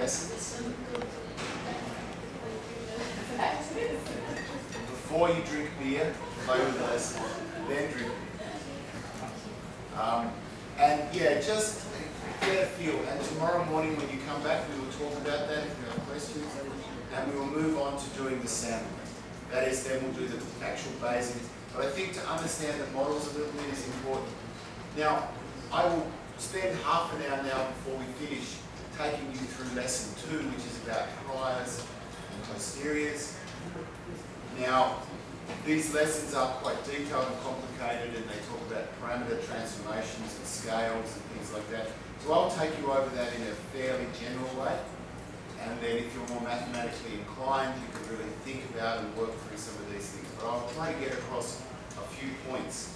lesson. Before you drink beer, play with the lesson, then drink beer. And yeah, just get a feel. And tomorrow morning when you come back, we will talk about that if you have questions. And we will move on to doing the sampling. That is, then we'll do the actual basics. But I think to understand the models a little bit is important. Now, I will spend half an hour now before we finish taking you through lesson 2, which is about priors and posteriors. Now, these lessons are quite detailed and complicated, and they talk about parameter transformations and scales and things like that. So I'll take you over that in a fairly general way. And then if you're more mathematically inclined, you can really think about and work through some of these things. But I'll try to get across a few points.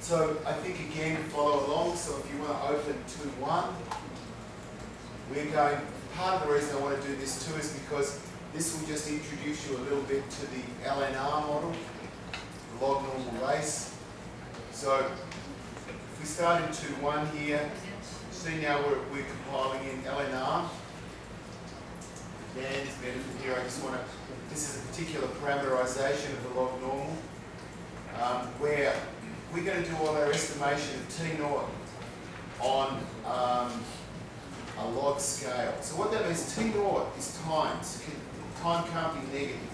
So I think again, follow along. So if you want to open 2.1, we're going, part of the reason I want to do this too is because this will just introduce you a little bit to the LNR model, the log normal race. So if we start in 2.1 here, see now we're compiling in LNR. Again, this benefit here, I just want to, this is a particular parameterization of the log normal, where we're going to do all our estimation of T0 on a log scale. So what that means, T0 is time. So time can't be negative.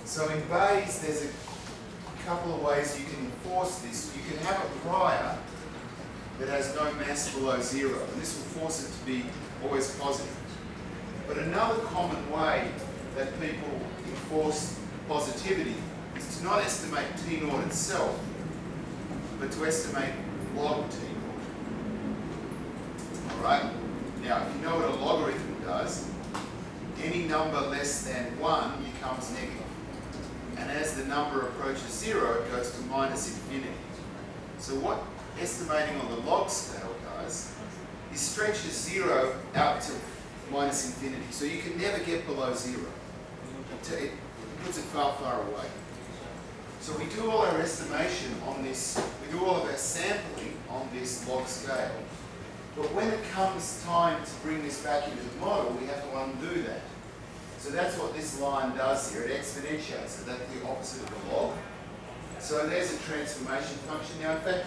So in Bayes, there's a couple of ways you can enforce this. You can have a prior that has no mass below 0, and this will force it to be always positive. But another common way that people enforce positivity is to not estimate T0 itself, but to estimate log T0. Alright? Now, if you know what a logarithm does, any number less than 1 becomes negative. And as the number approaches 0, it goes to minus infinity. So what estimating on the log scale does is stretches 0 out to minus infinity. So you can never get below 0. It puts it far, far away. So we do all our estimation on this, we do all of our sampling on this log scale. But when it comes time to bring this back into the model, we have to undo that. So that's what this line does here. It exponentiates. So that's the opposite of the log. So there's a transformation function. Now, in fact,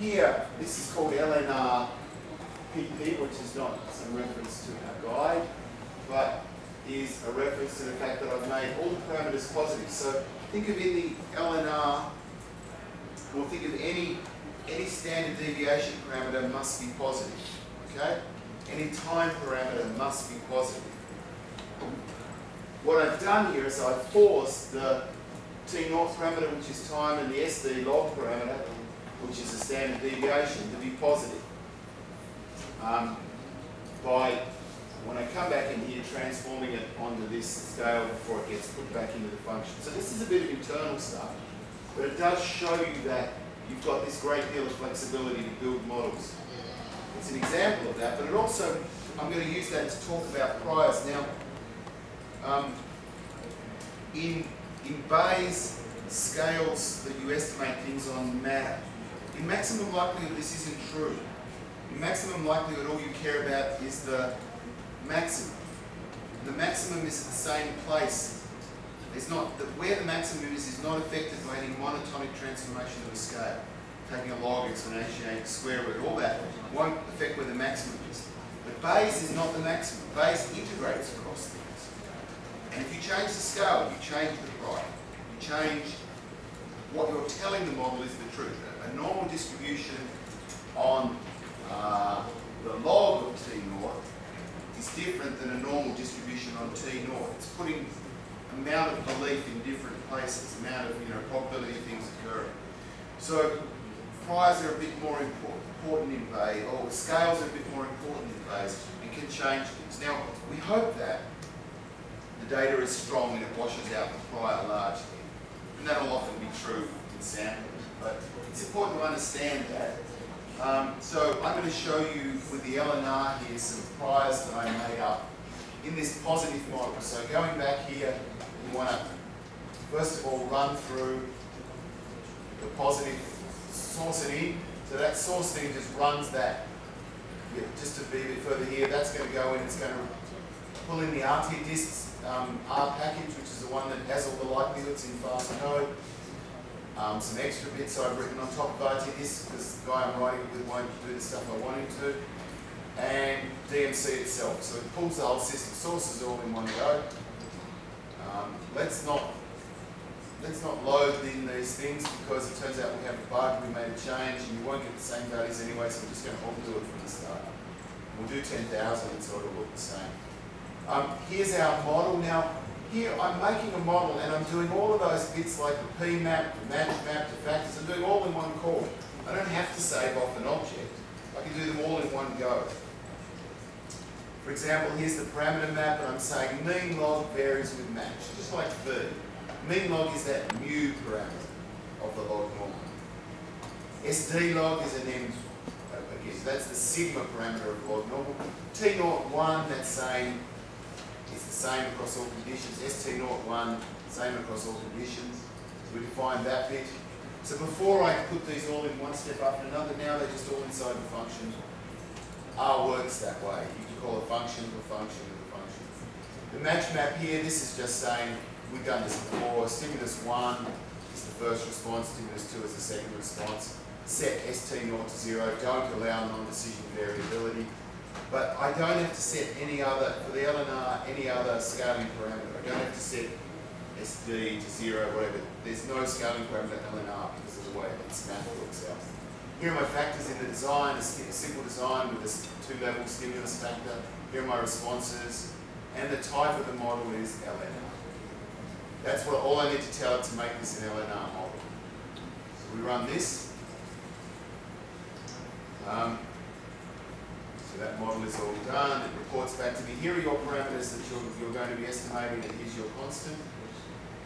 here, this is called LNR PP, which is not some reference to our guide, but is a reference to the fact that I've made all the parameters positive. So think of in the LNR, or think of any standard deviation parameter must be positive. Okay? Any time parameter must be positive. What I've done here is I've forced the T0 parameter, which is time, and the SD log parameter, which is a standard deviation, to be positive. By, when I come back in here, transforming it onto this scale before it gets put back into the function. So this is a bit of internal stuff, but it does show you that you've got this great deal of flexibility to build models. It's an example of that, but it also, I'm going to use that to talk about priors. Now, in Bayes scales that you estimate things on matter. In maximum likelihood, this isn't true. In maximum likelihood, all you care about is the maximum. The maximum is at the same place. It's not, where the maximum is not affected by any monotonic transformation of a scale. Taking a log, exponentiating, square root, all that won't affect where the maximum is. But Bayes is not the maximum. Bayes integrates across things. And if you change the scale, you change the prior. You change what you're telling the model is the truth. A normal distribution on the log of T0 is different than a normal distribution on T0. It's putting amount of belief in different places, amount of probability of things occurring. So priors are a bit more important in Bayes, or scales are a bit more important in Bayes. It can change things. Now, we hope that the data is strong and it washes out the prior largely. And that will often be true in sampling. But it's important to understand that. So I'm going to show you with the LNR here some priors that I made up in this positive model. So going back here, you want to first of all run through the positive, source it in. So that source thing just runs that just to be a bit further here, that's going to go in, it's going to pull in the RT disks R package, which is the one that has all the likelihoods in fast code. Some extra bits I've written on top of RT disks because the guy I'm writing it with won't do the stuff I want him to. And DMC itself. So it pulls the whole system sources all in one go. Let's not load in these things because it turns out we have a bug, we made a change, and you won't get the same values anyway, so we're just going to undo it from the start. We'll do 10,000 so it'll look the same. Here's our model. Now, here I'm making a model and I'm doing all of those bits like the P map, the match map, the factors, I'm doing all in one call. I don't have to save off an object. I can do them all in one go. For example, here's the parameter map and I'm saying mean log varies with match, just like V. Mean log is that mu parameter of the log normal. SD log is an M, again, that's the sigma parameter of log normal. T01, that's saying it's the same across all conditions. ST01, same across all conditions. So we define that bit. So before I put these all in one step after another, now they're just all inside the function. R works that way. You can call a function with a function with a function. The match map here, this is just saying, we've done this before, stimulus 1 is the first response, stimulus 2 is the second response. Set ST0 to 0, don't allow non-decision variability. But I don't have to set any other, for the LNR, any other scaling parameter. I don't have to set SD to 0, whatever. There's no scaling parameter LNR because of the way its math works out. Here are my factors in the design, a simple design with a two-level stimulus factor. Here are my responses. And the type of the model is LNR. That's what all I need to tell it to make this an LNR model. So we run this. So that model is all done. It reports back to me. Here are your parameters that you're going to be estimating, and here's your constant.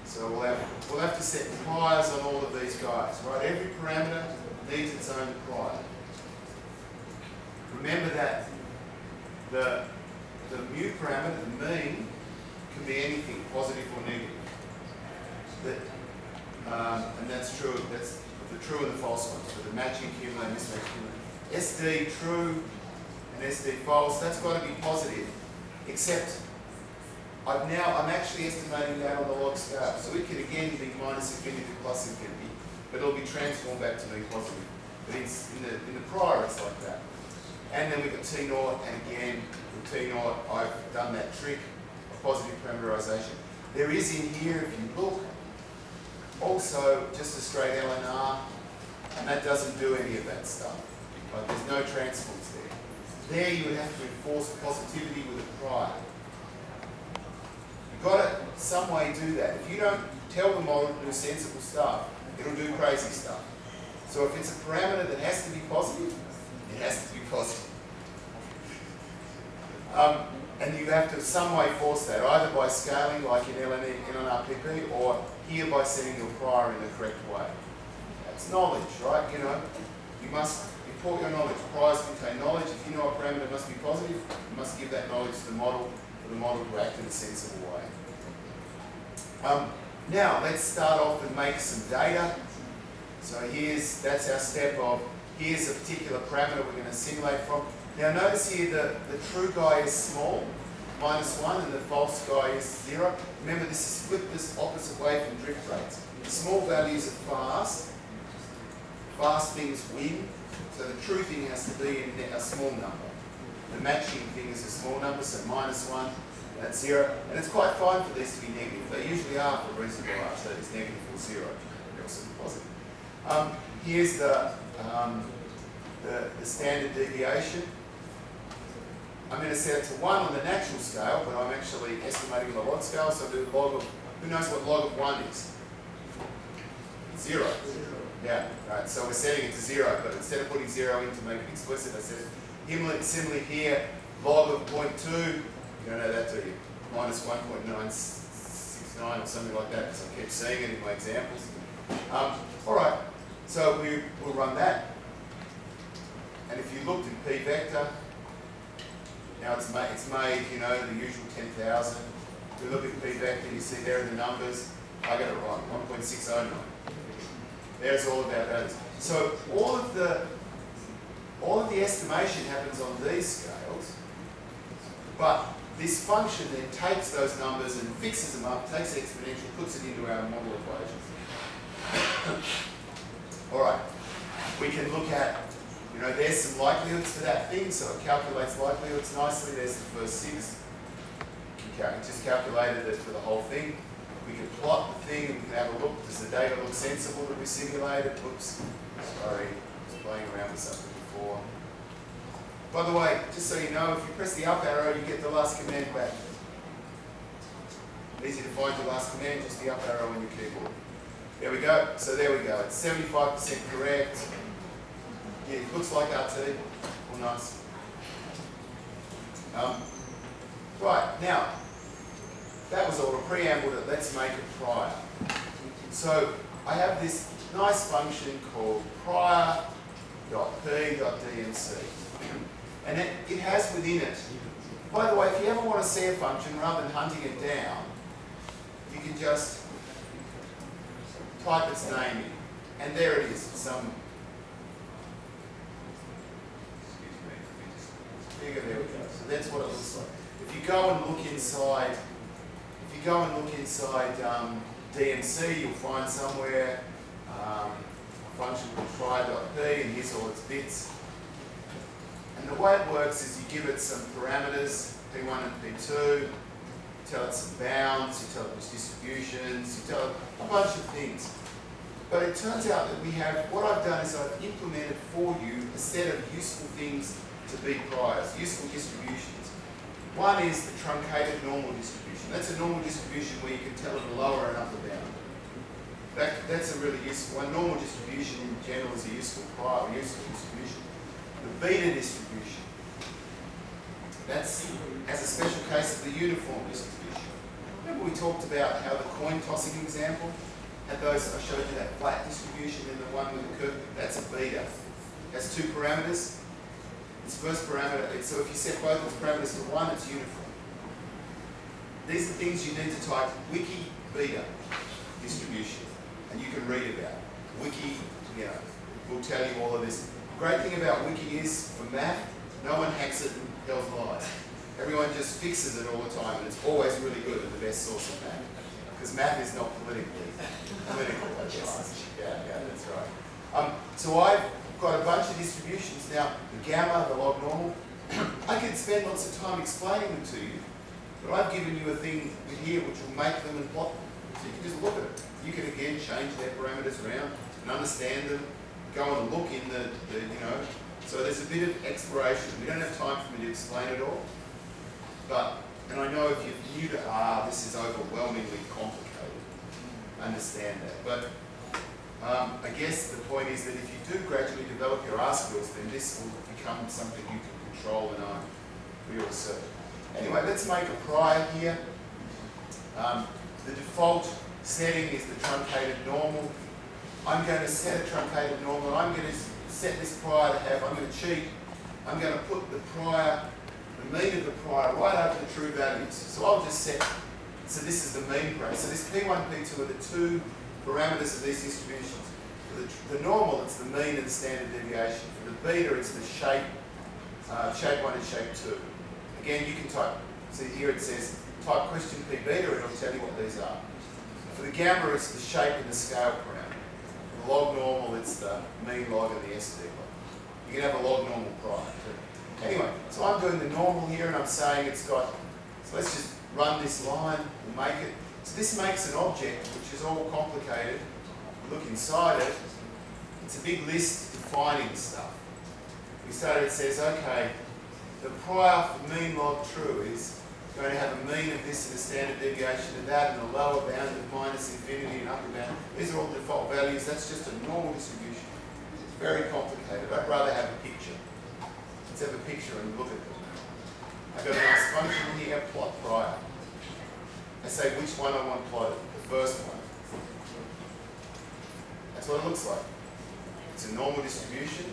So we'll have to set priors on all of these guys, right? Every parameter needs its own prior. Remember that the mu parameter, the mean, can be anything, positive or negative. And that's true. That's the true and the false ones. So the matching cumulative, mismatch cumulative. SD true and SD false. That's got to be positive. Except I'm actually estimating that on the log scale. So it can again be minus infinity to plus infinity, but it'll be transformed back to be positive. But it's in the prior it's like that. And then we've got T0, and again with T0 I've done that trick of positive parameterization. There is in here, if you look, also just a straight LNR, and that doesn't do any of that stuff. Like there's no transforms there. There you would have to enforce positivity with a prior. You've got to some way do that. If you don't tell the model to do sensible stuff, it'll do crazy stuff. So if it's a parameter that has to be positive, it has to be positive. And you have to some way force that, either by scaling like in LNRPP, or here by setting your prior in the correct way. That's knowledge, right? You know, you must import your knowledge. Priors contain knowledge. If you know a parameter must be positive, you must give that knowledge to the model for the model to act in a sensible way. Now let's start off and make some data. So that's our step of, here's a particular parameter we're going to simulate from. Now notice here the true guy is small, -1, and the false guy is 0. Remember, this is flipped this opposite way from drift rates. Small values are fast. Fast things win. So the true thing has to be in a small number. The matching thing is a small number, so -1, that's 0. And it's quite fine for these to be negative. They usually are for reasonable R, so it's negative or 0. They're also positive. Here's the standard deviation. I'm going to set it to 1 on the natural scale, but I'm actually estimating the log scale, so I do log of, who knows what log of 1 is? 0. Yeah, right, so we're setting it to 0, but instead of putting 0 in to make it explicit, I said it. Similarly here, log of 0.2, you don't know that, do you? -1.969 or something like that, because I kept seeing it in my examples. Alright, so we'll run that. And if you looked at P vector, now it's made, you know, the usual 10,000. We look at P vector, you see there are the numbers. I got it wrong, 1.609. There's all of our values. So all of the all of the estimation happens on these scales, but this function then takes those numbers and fixes them up, takes the exponential, puts it into our model equations. All right, we can look at, there's some likelihoods for that thing, so it calculates likelihoods nicely. There's the first 6. It just calculated it for the whole thing. We can plot the thing and we can have a look. Does the data look sensible that we simulated? Oops, sorry, I was playing around with something before. By the way, just so you know, if you press the up arrow, you get the last command back. Easy to find your last command, just the up arrow on your keyboard. There we go. So there we go. It's 75% correct. Yeah, it looks like RT. All nice. Right, now, that was all a preamble that let's make a prior. So I have this nice function called prior.p.dmc. And it has within it, by the way, if you ever want to see a function rather than hunting it down, you can just type its name in. And there it is, some, there we go. So that's what it looks like. If you go and look inside, DMC, you'll find somewhere a function called prior.p, and here's all its bits. And the way it works is you give it some parameters, P1 and P2, you tell it some bounds, you tell it which distributions, you tell it a bunch of things. But it turns out that we have, what I've done is I've implemented for you a set of useful things to be priors, useful distributions. One is the truncated normal distribution. That's a normal distribution where you can tell it a lower and upper bound. That's a really useful one. Normal distribution in general is a useful prior, useful distribution. The beta distribution, that's as a special case of the uniform distribution. Remember we talked about how the coin tossing example had those, I showed you that flat distribution and the one with the curve, that's a beta. It has 2 parameters. Its first parameter, so if you set both its parameters to 1, it's uniform. These are things you need to type wiki beta distribution, and you can read about it. Wiki, will tell you all of this. The great thing about wiki is, for math, no one hacks it and tells lies. Everyone just fixes it all the time, and it's always really good and the best source of math. Because math is not political, I guess. Yeah, that's right. So I've got a bunch of distributions. Now, the gamma, the log normal, I could spend lots of time explaining them to you, but I've given you a thing here which will make them and plot them. So you can just look at it. You can again change their parameters around and understand them, go and look in the so there's a bit of exploration. We don't have time for me to explain it all, but, and I know if you're new to this is overwhelmingly complicated, understand that. But I guess the point is that if you do gradually develop your R skills, then this will become something you can control and real certain. Anyway, let's make a prior here. The default setting is the truncated normal. I'm going to set a truncated normal. I'm going to set this prior to have, I'm going to cheat. I'm going to put the prior, the mean of the prior right over the true values. So I'll just set, so this is the mean parameter. So this P1, P2 are the 2 parameters of these distributions. For the normal, it's the mean and the standard deviation. For the beta, it's the shape 1 and shape 2. Again, you can type, see here it says, type question P beta, and it'll tell you what these are. For the gamma, it's the shape and the scale parameter. For the log normal, it's the mean log and the SD log. You can have a log normal prior too. Anyway, so I'm doing the normal here, and I'm saying it's got, so let's just run this line and make it. So this makes an object which is all complicated. Look inside it, it's a big list defining stuff. We started, it says, okay, the prior for mean log true is going to have a mean of this and a standard deviation of that, and a lower bound of minus infinity and upper bound. These are all default values. That's just a normal distribution. It's very complicated. I'd rather have a picture. Let's have a picture and look at it. I've got a nice function here, plot prior. I say which one I want plotted, the first one. That's what it looks like. It's a normal distribution,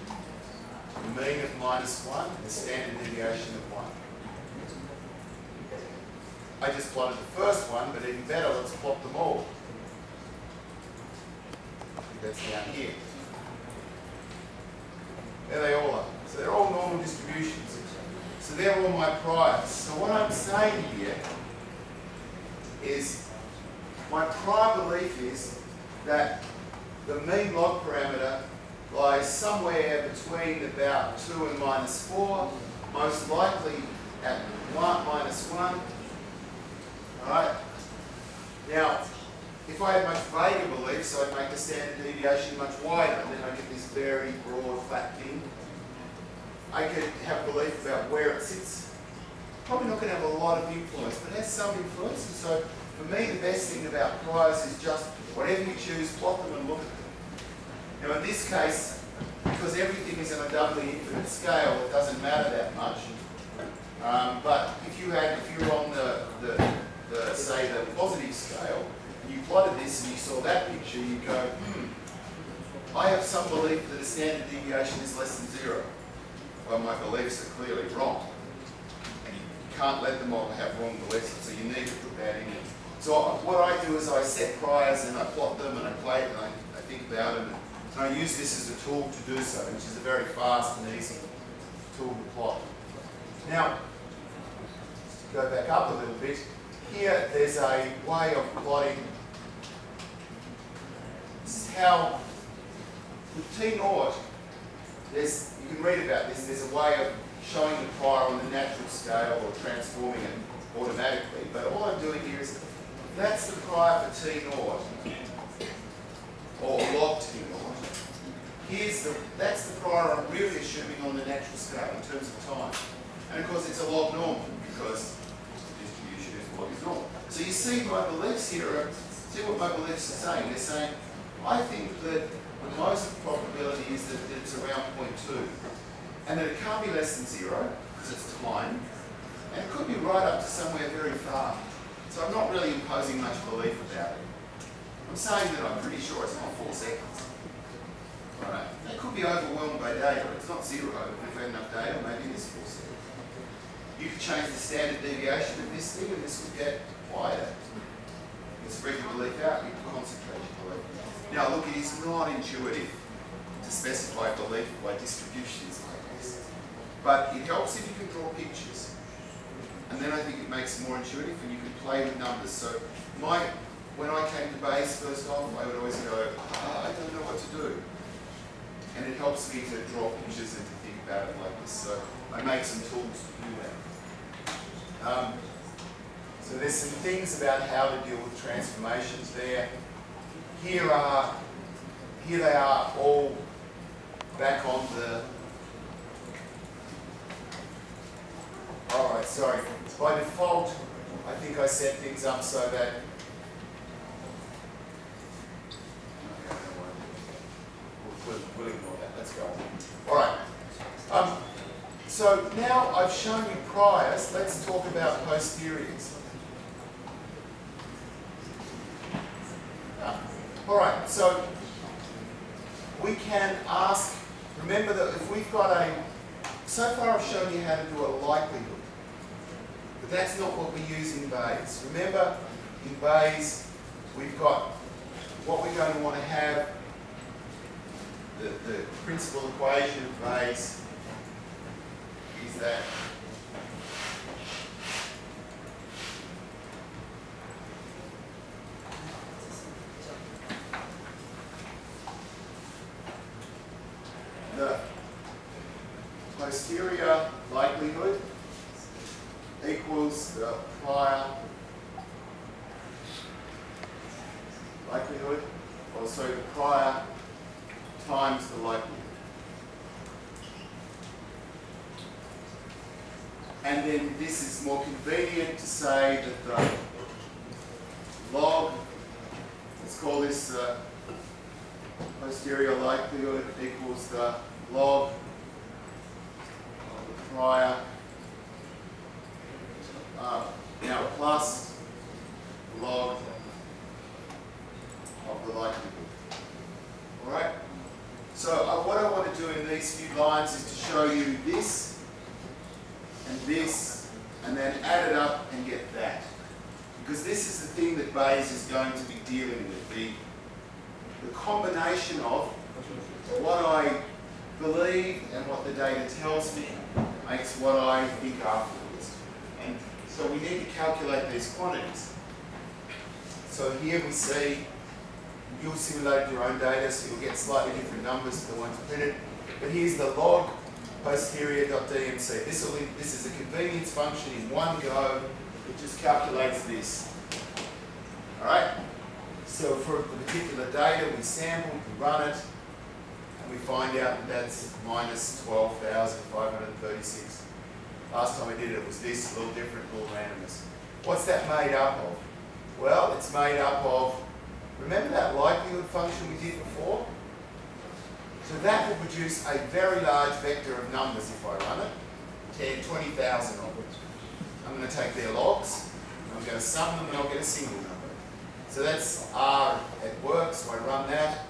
the mean of -1, the standard deviation of 1. I just plotted the first one, but even better, let's plot them all. I think that's down here. There they all are. So they're all normal distributions. So they're all my priors. So what I'm saying here is my prior belief is that the mean log parameter lies somewhere between about 2 and minus 4, most likely at 1 minus 1. Alright? Now, if I had much vaguer beliefs, I'd make the standard deviation much wider, and then I get this very broad, flat thing. I could have belief about where it sits. Probably not going to have a lot of influence, but it has some influence. And so, for me, the best thing about priors is just whatever you choose, plot them and look at them. Now, in this case, because everything is on a doubly infinite scale, it doesn't matter that much. But if you were on the say the positive scale, and you plotted this and you saw that picture, you'd go, I have some belief that a standard deviation is less than 0. Well, my beliefs are clearly wrong. And you can't let them all have wrong beliefs, so you need to put that in it. So what I do is I set priors and I plot them and I play it and I think about them. And I use this as a tool to do so, which is a very fast and easy tool to plot. Now, to go back up a little bit, here there's a way of plotting. This is how, with T0, you can read about this, there's a way of showing the prior on the natural scale or transforming it automatically. But all I'm doing here is, that's the prior for T0, or log T0. That's the prior I'm really assuming on the natural scale in terms of time. And of course it's a log normal because the distribution is log is normal. So you see my beliefs here, see what my beliefs are saying. They're saying, I think that the most probability is that it's around 0.2. And that it can't be less than 0 because it's time. And it could be right up to somewhere very far. So I'm not really imposing much belief about it. I'm saying that I'm pretty sure it's not 4 seconds. Right. They could be overwhelmed by data. It's not 0, but if we have enough data, maybe it is 4 seconds. You could change the standard deviation of this thing and this would get wider. You can spread your belief out, you can concentrate your belief. Now look, it is not intuitive to specify belief by distributions like this. But it helps if you can draw pictures. And then I think it makes it more intuitive and you can play with numbers. So when I came to Bayes first off, I would always go, I don't know what to do. And it helps me to draw pictures and to think about it like this. So I make some tools to do that. So there's some things about how to deal with transformations there. Here they are all back on the. Alright, sorry. By default, I think I set things up so that we'll ignore that. Let's go on. Alright. So now I've shown you priors. Let's talk about posteriors. Alright, so we can ask, remember that if we've got so far I've shown you how to do a likelihood. But that's not what we use in Bayes. Remember, in Bayes, we've got what we're going to want to have. The principal equation of Bayes is that the posterior likelihood equals the prior likelihood, or so the prior times the likelihood. And then this is more convenient to say that the log, let's call this posterior likelihood equals the log of the prior, now plus log of the likelihood. Alright? So what I want to do in these few lines is to show you this, and then add it up and get that. Because this is the thing that Bayes is going to be dealing with, the combination of what I believe and what the data tells me makes what I think afterwards. And so we need to calculate these quantities. So here we see, you'll simulate your own data, so you'll get slightly different numbers to the ones printed. But here's the log posterior.dmc. This is a convenience function in one go. It just calculates this. All right? So for the particular data, we sample, we run it, and we find out that that's minus 12,536. Last time I did it, it was this, a little different, a little randomness. What's that made up of? Well, it's made up of, remember that likelihood function we did before? So that will produce a very large vector of numbers if I run it, 20,000 of it. I'm going to take their logs, and I'm going to sum them, and I'll get a single number. So that's R at work, so I run that.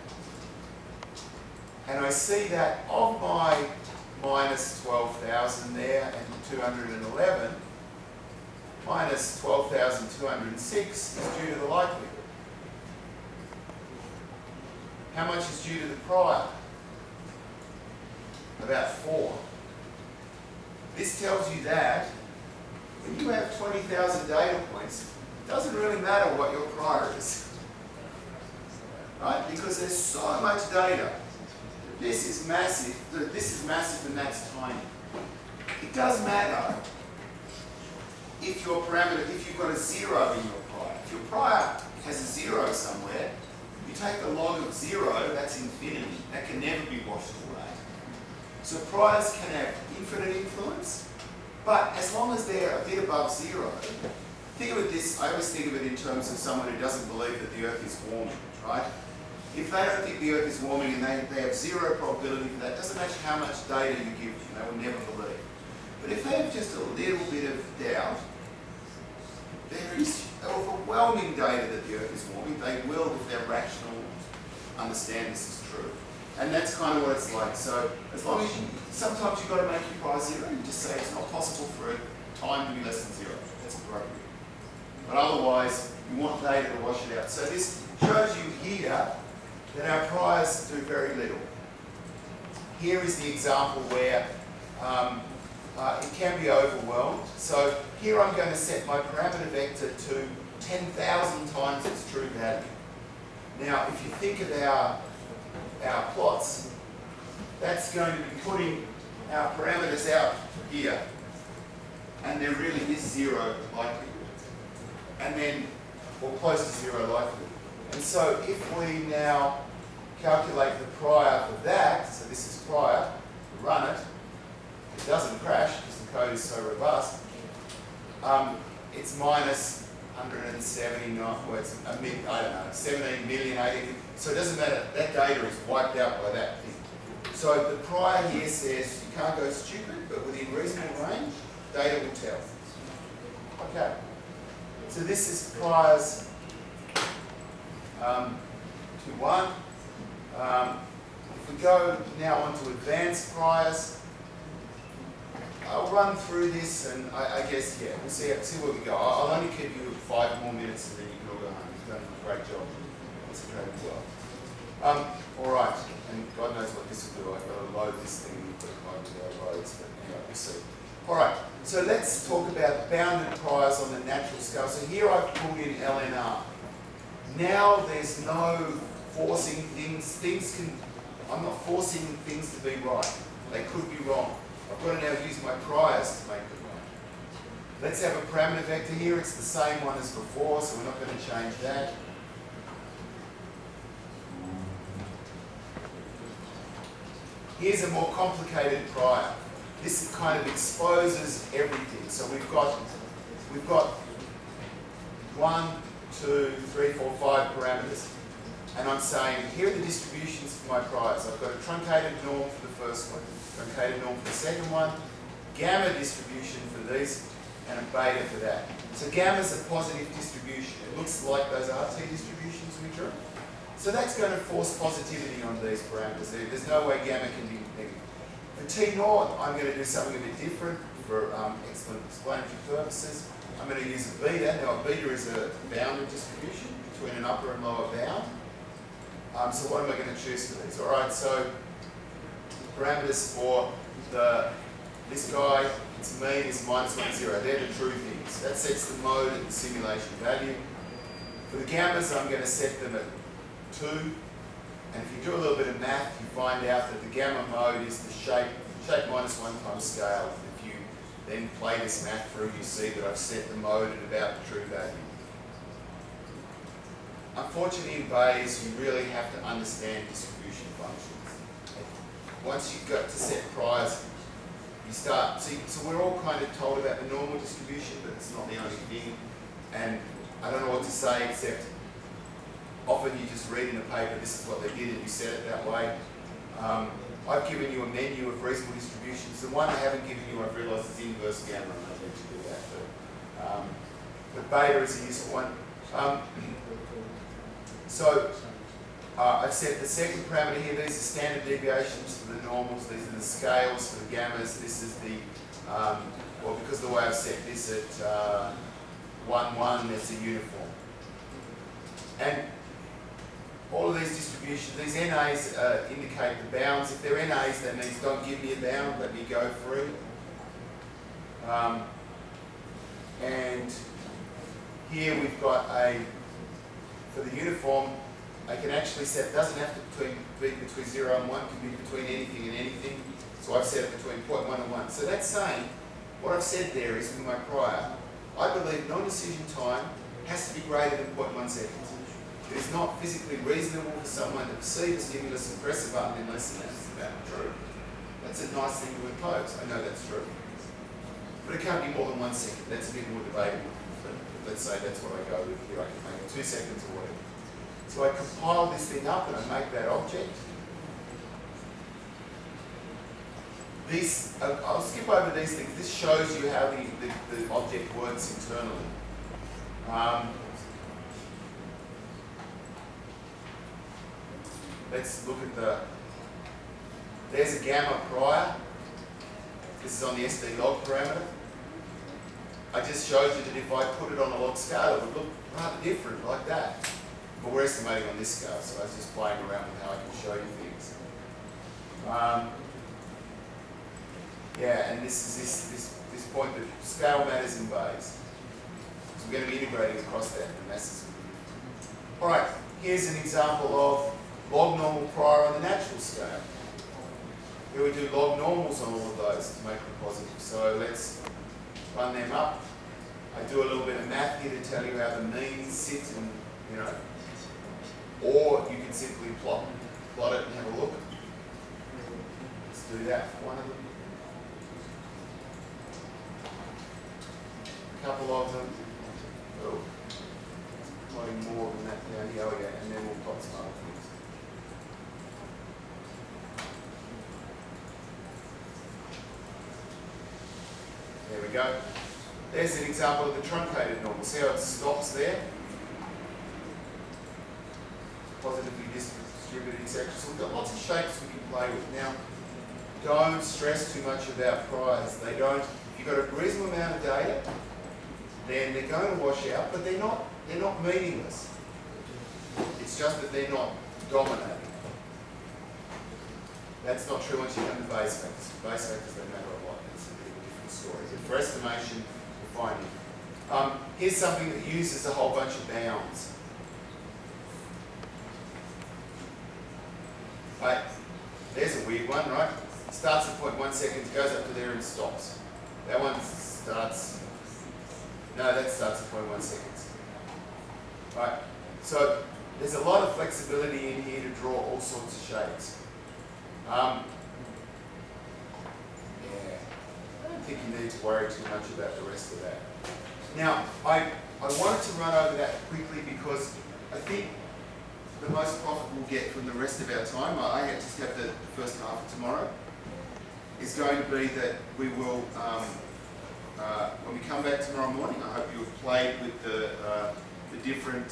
And I see that of my minus 12,000 there and 211, minus 12,206 is due to the likelihood. How much is due to the prior? About 4. This tells you that when you have 20,000 data points, it doesn't really matter what your prior is. Right? Because there's so much data. This is massive, and that's tiny. It does matter if your parameter, if you've got a 0 in your prior. If your prior has a 0 somewhere, you take the log of 0, that's infinity. That can never be washed away. So priors can have infinite influence, but as long as they're a bit above 0, think of it this, I always think of it in terms of someone who doesn't believe that the Earth is warming, right? If they don't think the Earth is warming and they have 0 probability for that, it doesn't matter how much data you give them, they will never believe. But if they have just a little bit of doubt, there is overwhelming data that the Earth is warming. They will, if they're rational, understand this is true. And that's kind of what it's like. So as long as you, sometimes you've got to make your prior 0, you just say it's not possible for a time to be less than 0. That's appropriate. But otherwise, you want data to wash it out. So this shows you here that our priors do very little. Here is the example where it can be overwhelmed. So here I'm going to set my parameter vector to 10,000 times its true value. Now, if you think of our plots, that's going to be putting our parameters out here. And there really is 0 likelihood. And then, or close to 0 likelihood. And so if we now calculate the prior for that, so this is prior, run it, it doesn't crash because the code is so robust, it's minus 179, well it's I don't know, 17 million, 18, so it doesn't matter, that data is wiped out by that thing. So the prior here says you can't go stupid, but within reasonable range, data will tell. Okay, so this is priors to 1. If we go now on to advanced priors, I'll run through this and I guess, yeah, we'll see where we go. I'll only give you 5 more minutes and then you can all go home. You've done a great job. Concentrated well. All right, and God knows what this will do. I've got to load this thing and put it on loads, but anyway, we'll see. All right, so let's talk about bounded priors on the natural scale. So here I've pulled in LNR. Now there's no forcing things. I'm not forcing things to be right. They could be wrong. I've got to now use my priors to make them right. Let's have a parameter vector here. It's the same one as before, so we're not going to change that. Here's a more complicated prior. This kind of exposes everything. So we've got 1, 2, 3, 4, 5 parameters. And I'm saying, here are the distributions for my priors. I've got a truncated norm for the first one, truncated norm for the second one, gamma distribution for these, and a beta for that. So gamma's a positive distribution. It looks like those RT distributions we drew. So that's going to force positivity on these parameters. There's no way gamma can be negative. For T naught, I'm going to do something a bit different for explanatory purposes. I'm going to use a beta. Now a beta is a bounded distribution between an upper and lower bound. So what am I going to choose for these? All right, so parameters for this guy, its mean is -1, 0. They're the true things. That sets the mode at the simulation value. For the gammas, I'm going to set them at 2. And if you do a little bit of math, you find out that the gamma mode is the shape -1 times scale. If you then play this math through, you see that I've set the mode at about the true value. Unfortunately, in Bayes, you really have to understand distribution functions. Once you've got to set priors, you start. So we're all kind of told about the normal distribution, but it's not the only thing. And I don't know what to say except often you just read in a paper, this is what they did, and you set it that way. I've given you a menu of reasonable distributions. The one I haven't given you, I've realised, is inverse gamma, and I'll let you do that. But beta is a useful one. I've set the second parameter here. These are standard deviations for the normals. These are the scales for the gammas. This is the, well, because the way I've set this at 1, 1, it's a uniform. And all of these distributions, these NAs indicate the bounds. If they're NAs, that means don't give me a bound, let me go free. And here we've got for the uniform, I can actually set, it doesn't have to be between 0 and 1, it can be between anything and anything. So I've set it between 0.1 and 1. So that's saying, what I've said there is with my prior, I believe non-decision time has to be greater than 0.1 seconds. It is not physically reasonable for someone to perceive a stimulus and press a button in less than that. It's about true. That's a nice thing to impose. I know that's true. But it can't be more than 1 second. That's a bit more debatable. But let's say that's what I go with here. I can make it 2 seconds or whatever. So I compile this thing up and I make that object. I'll skip over these things. This shows you how the object works internally. Let's look at there's a gamma prior. This is on the SD log parameter. I just showed you that if I put it on a log scale, it would look rather different like that. But we're estimating on this scale, so I was just playing around with how I can show you things. Yeah, and this is this point that scale matters in Bayes. So we're going to be integrating across that, and that's all right. Here's an example of log normal prior on the natural scale. Here we do log normals on all of those to make them positive. So let's run them up. I do a little bit of math here to tell you how the means sit, and or you can simply plot it and have a look. Let's do that for one of them. A couple of them. Oh, plotting more than that down here. Oh yeah, and then we'll plot some other things. There we go. There's an example of the truncated normal. See how it stops there? Positively distributed, etc. So we've got lots of shapes we can play with. Now, don't stress too much about priors. They don't. If you've got a reasonable amount of data, then they're going to wash out, but they're not meaningless. It's just that they're not dominating. That's not true once you come to Bayes factors. Bayes factors don't matter a lot. It's a bit of a different story. But for estimation, we're finding. Here's something that uses a whole bunch of bounds. Right, there's a weird one, right? Starts at 0.1 seconds, goes up to there and stops. That one starts, no, that starts at 0.1 seconds. Right, so there's a lot of flexibility in here to draw all sorts of shapes. Yeah, I don't think you need to worry too much about the rest of that. Now, I wanted to run over that quickly because I think the most profit we'll get from the rest of our time, I just have the first half of tomorrow, is going to be that we will, when we come back tomorrow morning, I hope you've played with the different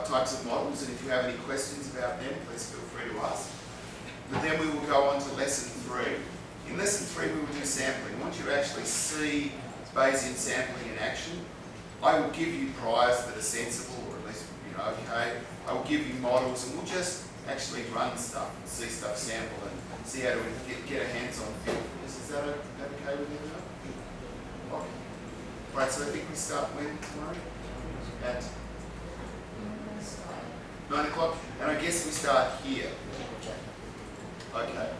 types of models, and if you have any questions about them, please feel free to ask. But then we will go on to lesson 3. In lesson 3 we will do sampling. Once you actually see Bayesian sampling in action, I will give you priors that are sensible, or at least okay. I will give you models, and we'll just actually run stuff and see stuff sample, and see how to get a hands-on feel for this. Is that okay with you now? Okay. Right, so I think we start when tomorrow? At 9 o'clock? And I guess we start here. Okay.